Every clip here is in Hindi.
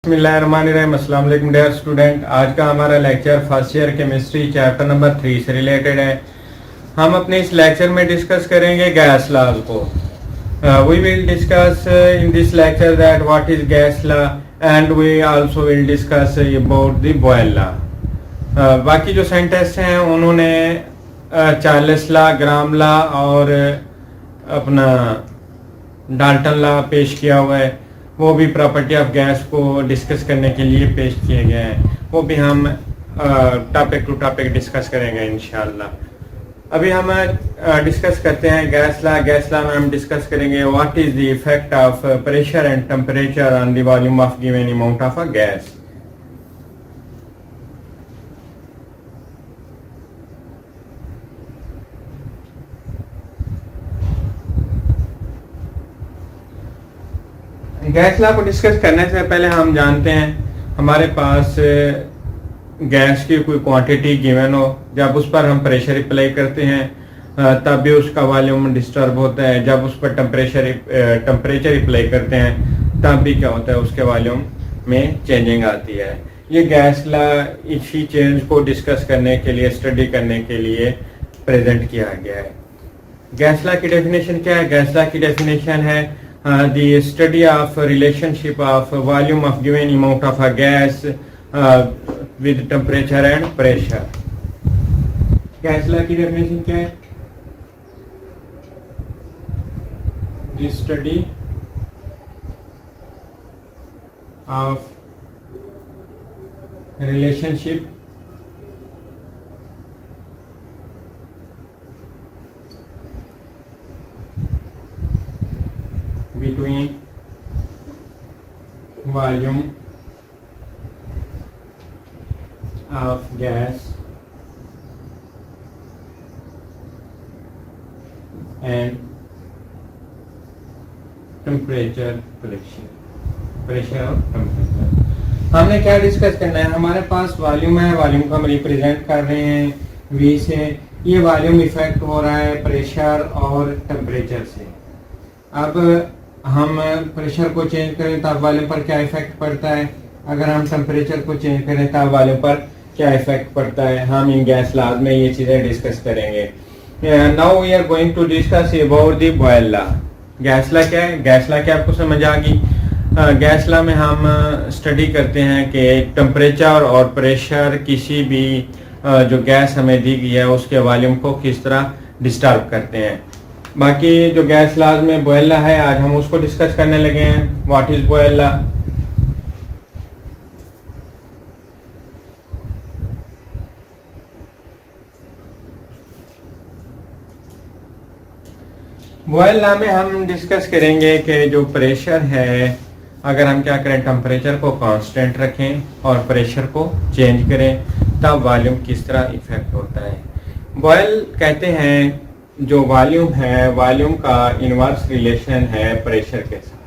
बिस्मिल्लाहिर्रहमानिर्रहीम। अस्सलाम वालेकुम डियर स्टूडेंट। आज का हमारा lecture first year chemistry chapter number 3 से रिलेटेड है। हम अपने इस लेक्चर में डिस्कस करेंगे गैस लॉज को। We will discuss in this lecture that what is gas law and we also will discuss about the Boyle law. बाकी जो साइंटिस्ट हैं उन्होंने चार्ल्स लॉ, ग्राम लॉ और अपना डाल्टन लॉ पेश किया हुआ है। वो भी प्रॉपर्टी ऑफ गैस को डिस्कस करने के लिए पेश किए गए हैं। वो भी हम टॉपिक टू टॉपिक डिस्कस करेंगे इंशाल्लाह। अभी हम डिस्कस करते हैं गैस लॉ। गैस लॉ में हम डिस्कस करेंगे what is the effect of pressure and temperature on the volume of given amount of a gas. Gas law को डिस्कस करने से पहले हम जानते हैं हमारे पास गैस की कोई क्वांटिटी गिवन हो, जब उस पर हम प्रेशर अप्लाई करते हैं तब भी उसका वॉल्यूम डिस्टर्ब होता है। जब उस पर टेम्परेचर अप्लाई करते हैं तब भी क्या होता है, उसके वॉल्यूम में चेंजिंग आती है। ये गैस लॉ इसी चेंज को डिस्कस करने के लिए, स्टडी करने के लिए प्रेजेंट किया गया है। गैस लॉ की डेफिनेशन क्या है? गैस लॉ की डेफिनेशन है the study of relationship of volume of given amount of a gas with temperature and pressure। Gas law की डेफिनेशन क्या है? The study of relationship between volume of gas and temperature pressure और temperature। हमने क्या डिस्कस करना है? हमारे पास वॉल्यूम है, वॉल्यूम को हम रिप्रेजेंट कर रहे हैं V से। ये वॉल्यूम इफेक्ट हो रहा है प्रेशर और टेम्परेचर से। अब हम प्रेशर को चेंज करें तब वॉल्यूम पर क्या इफेक्ट पड़ता है, अगर हम टेम्परेचर को चेंज करें तब वॉल्यूम पर क्या इफेक्ट पड़ता है, हम इन गैस लॉज में ये चीजें डिस्कस करेंगे। Now we are going to discuss about the Boyle law. Gas law क्या है? गैस लॉ क्या आपको समझ आ गई? गैस लॉ में हम स्टडी करते हैं कि टेम्परेचर और प्रेशर किसी भी जो गैस हमें दी गई है उसके वॉल्यूम को किस तरह डिस्टर्ब करते हैं। बाकी जो गैस लॉज में बॉयल लॉ है, आज हम उसको डिस्कस करने लगे हैं। What is Boyle law? Boyle law में हम डिस्कस करेंगे कि जो प्रेशर है, अगर हम क्या करें, टेम्परेचर को कांस्टेंट रखें और प्रेशर को चेंज करें तब वॉल्यूम किस तरह इफेक्ट होता है। बॉयल कहते हैं जो वॉल्यूम है, वॉल्यूम का इनवर्स रिलेशन है प्रेशर के साथ।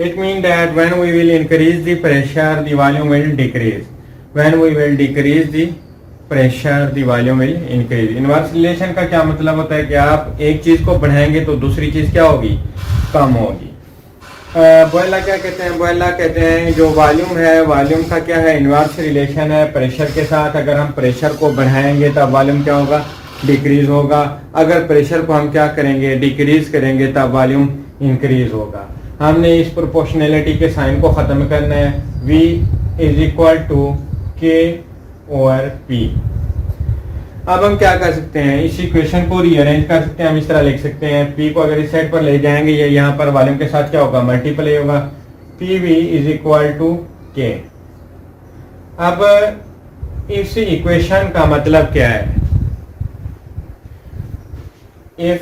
It mean that when we will increase the pressure the volume will decrease, when we will decrease the pressure the volume will increase. Inverse relation का क्या मतलब होता है कि आप एक चीज को बढ़ाएंगे तो दूसरी चीज क्या होगी, कम होगी। बॉयल लॉ क्या कहते हैं? बॉयल लॉ कहते हैं जो वॉल्यूम है, वॉल्यूम का क्या है, इनवर्स रिलेशन है प्रेशर के साथ। अगर हम प्रेशर को बढ़ाएंगे तब वॉल्यूम क्या होगा, डिक्रीज होगा। अगर प्रेशर को हम क्या करेंगे, डिक्रीज करेंगे तब वॉल्यूम इंक्रीज होगा। हमने इस प्रोपोर्शनैलिटी के साइन को खत्म करना है। V is equal to K over P। अब हम क्या कर सकते हैं, इस इक्वेशन को रीअरेंज कर सकते हैं। हम इस तरह लिख सकते हैं, P को अगर इस साइड पर ले जाएंगे, ये यहाँ पर वॉल्यूम के साथ क्या होगा, मल्टीप्लाई होगा। PV is equal to K। अब इस इक्वेशन का मतलब क्या है? If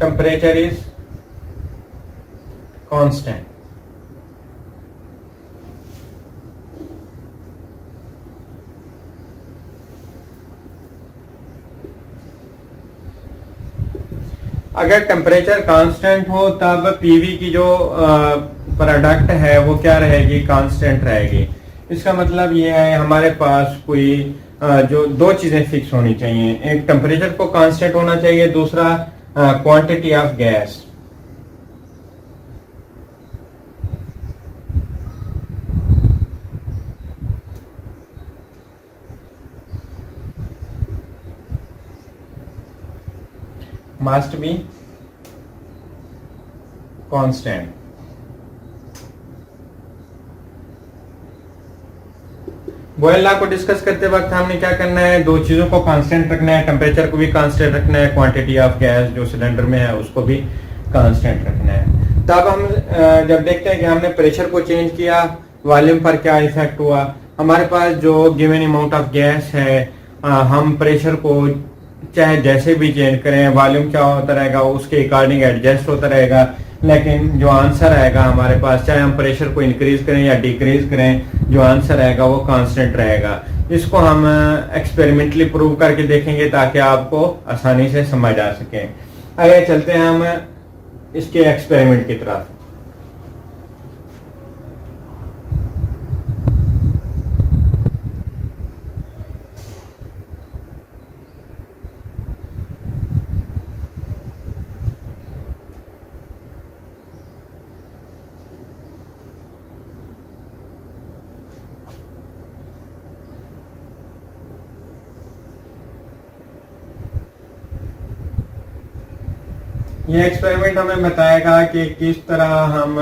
temperature is constant, अगर टेम्परेचर कांस्टेंट हो तब पीवी की जो प्रोडक्ट है वो क्या रहेगी, कांस्टेंट रहेगी। इसका मतलब ये है हमारे पास कोई जो दो चीजें फिक्स होनी चाहिए, एक टेम्परेचर को कांस्टेंट होना चाहिए, दूसरा quantity of gas. must be constant. Boyle law को डिस्कस करते वक्त हमने क्या करना है, दो चीजों को कांस्टेंट रखना है, टेम्परेचर को भी कांस्टेंट रखना है, क्वांटिटी ऑफ गैस जो सिलेंडर में है उसको भी कांस्टेंट रखना है। तब हम जब देखते हैं कि हमने प्रेशर को चेंज किया, वॉल्यूम पर क्या इफेक्ट हुआ। हमारे पास जो गिवन अमाउंट ऑफ गैस है, हम प्रेशर को चाहे जैसे भी चेंज करें, वॉल्यूम क्या होता रहेगा उसके अकॉर्डिंग एडजस्ट होता रहेगा, लेकिन जो आंसर आएगा हमारे पास, चाहे हम प्रेशर को इंक्रीज करें या डिक्रीज करें, जो आंसर आएगा वो कांस्टेंट रहेगा। इसको हम एक्सपेरिमेंटली प्रूव करके देखेंगे ताकि आपको आसानी से समझ आ सके। आगे चलते हैं हम इसके एक्सपेरिमेंट की तरफ। ये एक्सपेरिमेंट हमें बताएगा कि किस तरह हम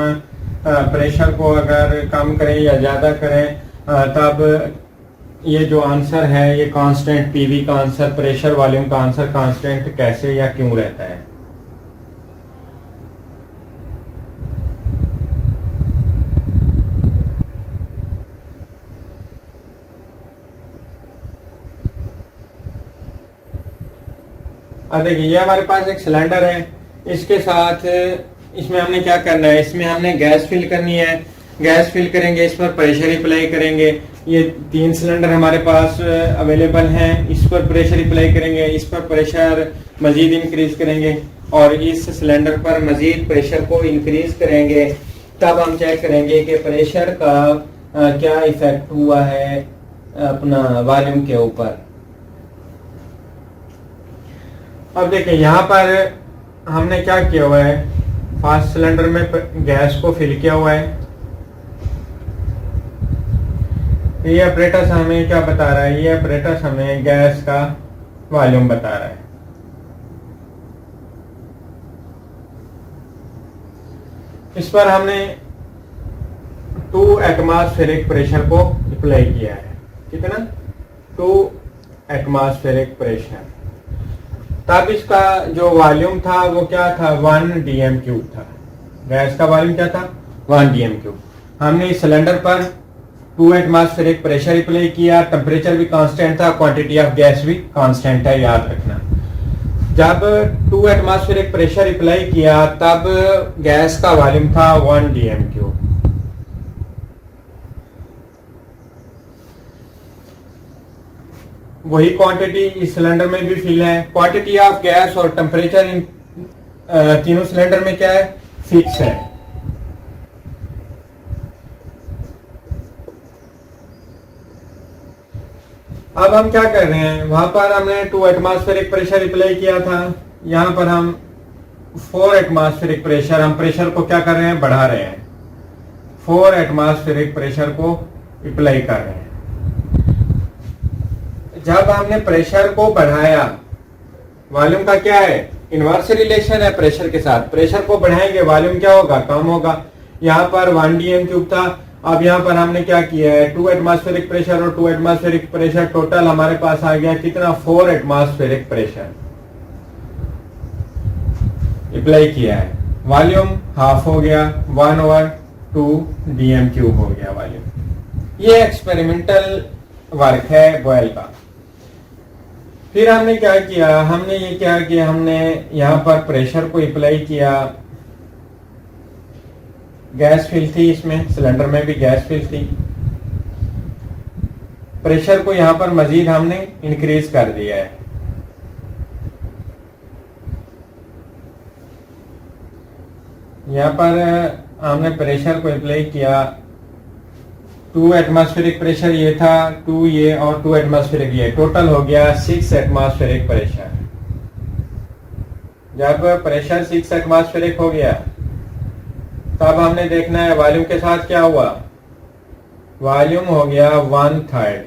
प्रेशर को अगर कम करें या ज़्यादा करें, तब ये जो आंसर है ये कांस्टेंट, पीवी का आंसर, प्रेशर वॉल्यूम का आंसर कांस्टेंट कैसे या क्यों रहता है। अब देखिए, ये हमारे पास एक सिलेंडर है, इसके साथ इसमें हमने क्या करना है, इसमें हमने गैस फिल करनी है। गैस फिल करेंगे, इस पर प्रेशर अप्लाई करेंगे। ये 3 सिलेंडर हमारे पास अवेलेबल हैं, इस पर प्रेशर अप्लाई करेंगे, इस पर प्रेशर मजीद इंक्रीज करेंगे और इस सिलेंडर पर मजीद प्रेशर को इंक्रीज करेंगे। तब हम चेक करेंगे कि प्रेशर का क्या इफेक्ट हुआ है अपना वॉल्यूम के ऊपर। अब देखिए, यहाँ पर हमने क्या किया हुआ है, फर्स्ट सिलेंडर में गैस को फिल किया हुआ है। ये ऑपरेटर्स हमें क्या बता रहा है, ये ऑपरेटर्स हमें गैस का वॉल्यूम बता रहा है। इस पर हमने 2 एटमॉस्फेरिक प्रेशर को अप्लाई किया है। कितना? 2 एटमॉस्फेरिक प्रेशर। तब इसका जो वॉल्यूम था वो क्या था, 1 dm³ था। गैस का वॉल्यूम क्या था, 1 dm³। हमने इस सिलेंडर पर 2 एटमॉस्फेरिक प्रेशर अप्लाई किया, टेम्परेचर भी कांस्टेंट था, क्वांटिटी ऑफ गैस भी कांस्टेंट है, याद रखना। जब 2 एटमॉस्फेरिक प्रेशर अप्लाई किया तब गैस का वॉल्यूम था 1 dm³। वही क्वांटिटी इस सिलेंडर में भी फिल है। क्वांटिटी ऑफ गैस और टेम्परेचर इन तीनों सिलेंडर में क्या है, फिक्स है। अब हम क्या कर रहे हैं, वहां पर हमने 2 एटमॉस्फेरिक प्रेशर अप्लाई किया था, यहां पर हम 4 एटमॉस्फेरिक प्रेशर, हम प्रेशर को क्या कर रहे हैं, बढ़ा रहे हैं। 4 एटमॉस्फेरिक प्रेशर को अप्लाई कर रहे हैं। जब हमने प्रेशर को बढ़ाया, वॉल्यूम का क्या है, इनवर्स रिलेशन है प्रेशर के साथ। प्रेशर को बढ़ाएंगे वॉल्यूम क्या होगा, कम होगा। यहाँ पर 1 dm³ था, अब यहाँ पर हमने क्या किया है, 2 एटमॉस्फेरिक प्रेशर और 2 एटमॉस्फेरिक प्रेशर, टोटल हमारे पास आ गया कितना, 4 एटमॉस्फेरिक प्रेशर अप्लाई किया है। वॉल्यूम हाफ हो गया, 1/2 dm³ हो गया वॉल्यूम। ये एक्सपेरिमेंटल वर्क है बॉयल का। फिर हमने क्या किया, हमने ये क्या किया, हमने यहाँ पर प्रेशर को अप्लाई किया। गैस फिल थी, इसमें सिलेंडर में भी गैस फिल थी। प्रेशर को यहाँ पर मजीद हमने इंक्रीज कर दिया है। यहाँ पर हमने प्रेशर को अप्लाई किया, 2 एटमॉस्फेरिक प्रेशर ये था, 2 ये और 2 एटमॉस्फेरिक ये, टोटल हो गया 6 एटमॉस्फेरिक प्रेशर। जब प्रेशर 6 एटमॉस्फेरिक हो गया तब हमने देखना है वॉल्यूम के साथ क्या हुआ, वॉल्यूम हो गया 1/3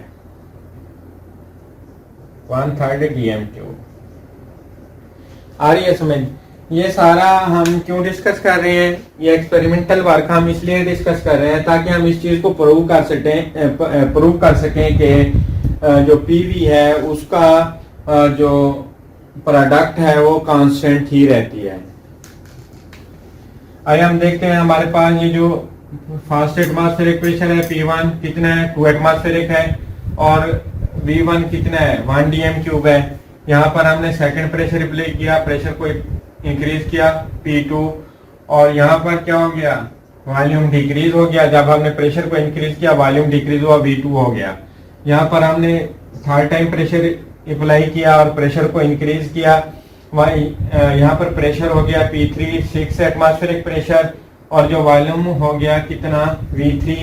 dm³। आ रही है समझ? ये सारा हम क्यों डिस्कस कर रहे हैं? ये एक्सपेरिमेंटल वर्क हम इसलिए डिस्कस कर रहे हैं ताकि हम इस चीज को प्रूव कर सकें कि जो पीवी है उसका जो प्रोडक्ट है वो कांस्टेंट ही रहती है। आइए हम देखते हैं हमारे पास ये जो फास्ट एटमॉस्फेरिक प्रेशर है P1 कितना है, 2 एटमॉस्फेरिक है, और V1 कितना है, 1 dm³ है। यहाँ पर हमने सेकंड प्रेशर अप्लाई किया, प्रेशर को इंक्रीज किया P2, और यहाँ पर क्या हो गया, वॉल्यूम डिक्रीज हो गया। जब हमने प्रेशर को इंक्रीज किया वॉल्यूम डिक्रीज हुआ, V2 हो गया। यहाँ पर हमने थर्ड टाइम प्रेशर अप्लाई किया और प्रेशर को इंक्रीज किया, यहाँ पर प्रेशर हो गया P3 6 एटमॉस्फेरिक प्रेशर, और जो वॉल्यूम हो गया कितना, V3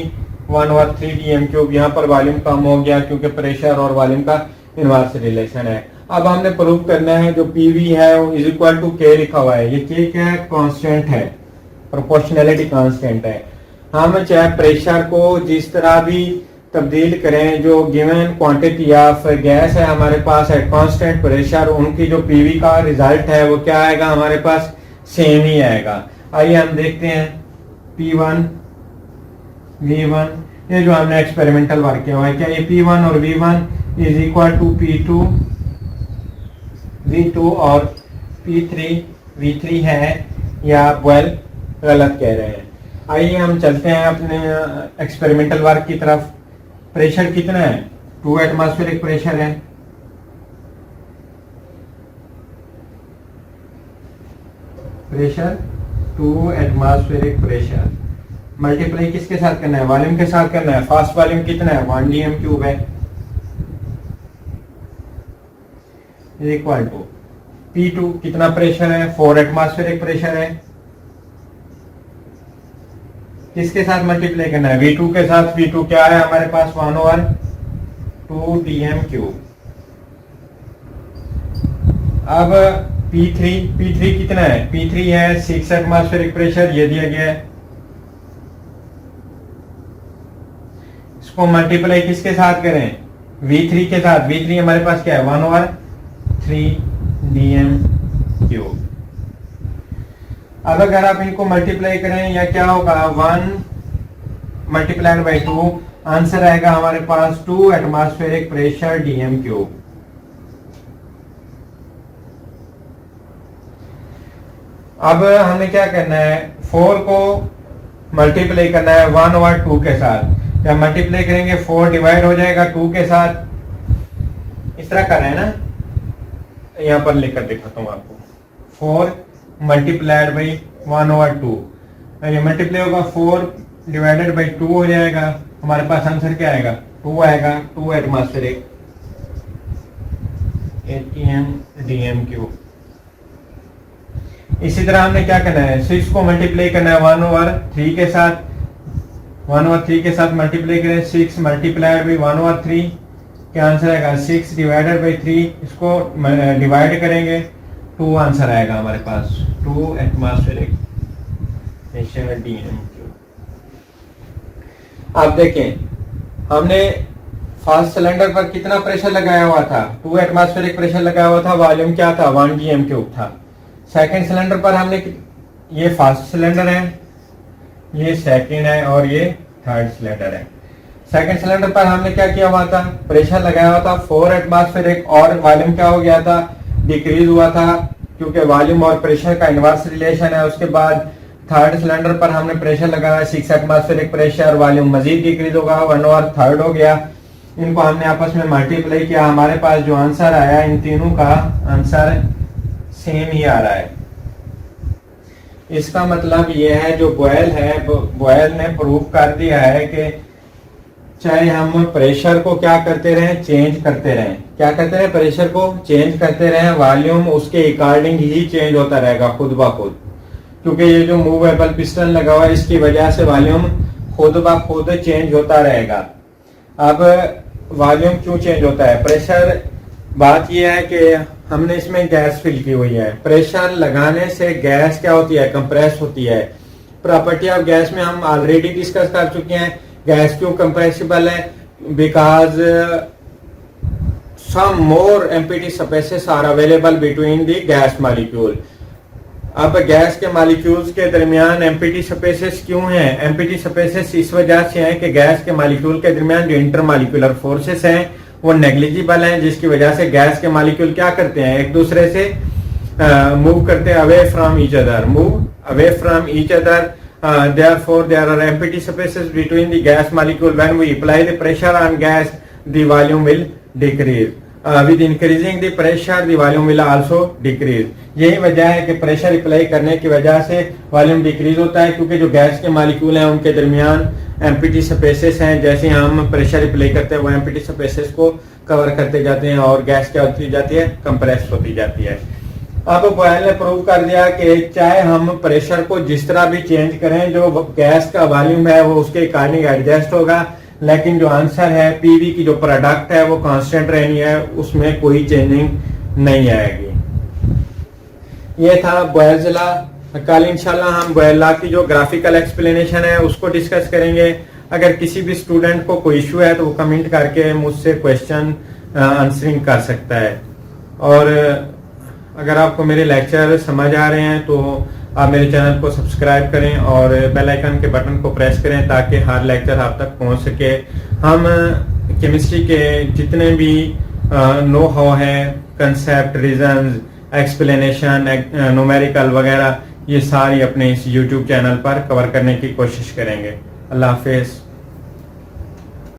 1/3 dm³। यहाँ पर वॉल्यूम कम हो गया क्योंकि प्रेशर और वॉल्यूम का इनवर्स रिलेशन है। अब हमने प्रूव करना है जो PV है इज इक्वल टू K लिखा हुआ है, ये K क्या है, कांस्टेंट है, प्रोपोर्शनैलिटी कांस्टेंट है। हम चाहे प्रेशर को जिस तरह भी तब्दील करें, जो गिवन क्वांटिटी ऑफ गैस है हमारे पास एट कांस्टेंट प्रेशर, उनकी जो पीवी का रिजल्ट है वो क्या आएगा, हमारे पास सेम ही आएगा। आइए हम देखते हैं P1 V1, ये जो हमने एक्सपेरिमेंटल वर्क किया हुआ है, क्या ये P1 और V1 is equal to P2 V2 और P3 V3 है, या वेल गलत कह रहे हैं। आइए हम चलते हैं अपने एक्सपेरिमेंटल वर्क की तरफ। प्रेशर कितना है, 2 एटमॉस्फेरिक प्रेशर है, प्रेशर 2 एटमॉस्फेरिक प्रेशर मल्टीप्लाई किसके साथ करना है, वॉल्यूम के साथ करना है। फास्ट वॉल्यूम कितना है, 1 dm³ है, इक्वल टू P2 कितना प्रेशर है, 4 एटमॉस्फेरिक प्रेशर है, किसके साथ मल्टीप्लाई करना है, V2 के साथ। V2 क्या है हमारे पास, 1/2 dm³। अब P3 कितना है, P3 है 6 एटमॉस्फेरिक प्रेशर, ये दिया गया है। इसको मल्टीप्लाई किसके साथ करें, V3 के साथ। V3 हमारे पास क्या है, 1/3 dm³। अब अगर आप इनको मल्टीप्लाई करें या क्या होगा, 1 मल्टीप्लाइड बाई 2, आंसर आएगा हमारे पास 2 एटमॉस्फेरिक प्रेशर dm³। अब हमें क्या करना है, 4 को मल्टीप्लाई करना है 1/2 के साथ। जब मल्टीप्लाई करेंगे 4 डिवाइड हो जाएगा 2 के साथ, इस तरह कर रहे हैं ना, यहाँ पर लिखकर दिखाता हूँ आपको। 4 मल्टीप्लाइड बाई 1/2, ये मल्टीप्लाई होगा 4 डिवाइडेड बाई 2 हो जाएगा, हमारे पास आंसर क्या आएगा, 2 आएगा, 2 एटमॉस्फेरिक atm dm³। इसी तरह हमने क्या करना है, 6 को मल्टीप्लाई करना है 1/3 के साथ। 1/3 के साथ मल्टीप्लाई करें, 6 मल्टीप्लाइड बाई 1/3, क्या आंसर आएगा, 6 डिवाइडेड बाई 3, इसको डिवाइड करेंगे 2 आंसर आएगा हमारे पास, 2 एटमॉस्फेरिक प्रेशर dm³। आप देखें हमने फर्स्ट सिलेंडर पर कितना प्रेशर लगाया हुआ था, 2 एटमॉस्फेरिक प्रेशर लगाया हुआ था, वॉल्यूम क्या था, 1 dm³ था। सेकंड सिलेंडर पर हमने, ये फर्स्ट सिलेंडर है, ये सेकंड है, और ये थर्ड सिलेंडर है। सेकंड सिलेंडर पर हमने क्या किया हुआ था, प्रेशर लगाया हुआ था 4 एटमॉस्फेरिक, और वॉल्यूम क्या हो गया था, डिक्रीज हुआ था, क्योंकि वॉल्यूम और प्रेशर का इनवर्स रिलेशन है। उसके बाद थर्ड सिलेंडर पर हमने प्रेशर लगाया 6 एटमॉस्फेरिक प्रेशर, वॉल्यूम मजीद डिक्रीज होगा, 1/3 हो गया। इनको हमने आपस में मल्टीप्लाई किया, हमारे पास जो आंसर आया, इन तीनों का आंसर सेम ही आ रहा है। इसका मतलब ये है, जो बॉयल है, बॉयल ने प्रूव कर दिया है कि चाहे हम प्रेशर को क्या करते रहें, चेंज करते रहें, क्या करते रहें, प्रेशर को चेंज करते रहें, वॉल्यूम उसके अकॉर्डिंग ही चेंज होता रहेगा खुद ब खुद, क्योंकि ये जो मूवेबल पिस्टन लगा हुआ है इसकी वजह से वॉल्यूम खुद ब खुद चेंज होता रहेगा। अब वॉल्यूम क्यों चेंज होता है, प्रेशर, बात यह है कि हमने इसमें गैस फिल की हुई है, प्रेशर लगाने से गैस क्या होती है, कंप्रेस होती है। प्रॉपर्टी ऑफ गैस में हम ऑलरेडी डिस्कस कर चुके हैं। गैस क्यों कंप्रेसिबल है, because some more empty spaces are available between the gas molecule. अब गैस के मॉलिक्यूल्स के दरमियान एम्पिटी स्पेसेस क्यों हैं? एम्पिटी स्पेसेस इस वजह से हैं कि गैस के मॉलिक्यूल के दरमियान जो इंटरमॉलिक्यूलर फोर्सेस हैं वो नेग्लिजिबल हैं, जिसकी वजह से गैस के मॉलिक्यूल क्या करते हैं, एक दूसरे से मूव करते हैं away from each other, move away from each other. Therefore there are empty spaces between the gas molecule. When we apply the pressure on gas, the volume will decrease. With increasing the pressure, the volume will also decrease. यही वजह है कि प्रेशर अप्लाई करने की वजह से वॉल्यूम डिक्रीज होता है, क्योंकि जो गैस के मॉलिक्यूल हैं उनके दरमियान एम्पिटी स्पेसेस हैं. जैसे हम प्रेशर अप्लाई करते हैं वो एम्पिटी स्पेसेस को कवर करते जाते हैं और गैस क्या होती जाती है, कंप्रेस होती जाती है. अब बॉयल ने प्रूव कर दिया कि चाहे हम प्रेशर को जिस तरह भी चेंज करें, जो गैस का वॉल्यूम है वो उसके अकॉर्डिंग एडजस्ट होगा, लेकिन जो आंसर है पीवी की जो प्रोडक्ट है वो कांस्टेंट रहनी है, उसमें कोई चेंजिंग नहीं आएगी. ये था बॉयल्स लॉ. कल इंशाल्लाह हम बॉयल लॉ की जो ग्राफिकल एक्सप्लेनेशन है उसको डिस्कस करेंगे. अगर किसी भी स्टूडेंट को कोई इशू है तो वो कमेंट करके मुझसे क्वेश्चन आंसरिंग कर सकता है. और अगर आपको मेरे लेक्चर समझ आ रहे हैं तो आप मेरे चैनल को सब्सक्राइब करें और बेल आइकन के बटन को प्रेस करें ताकि हर लेक्चर आप तक पहुंच सके. हम केमिस्ट्री के जितने भी नो हाउ है, कंसेप्ट, रीजंस, एक्सप्लेनेशन, न्यूमेरिकल वगैरह, ये सारी अपने इस यूट्यूब चैनल पर कवर करने की कोशिश करेंगे. अल्लाह हाफिज.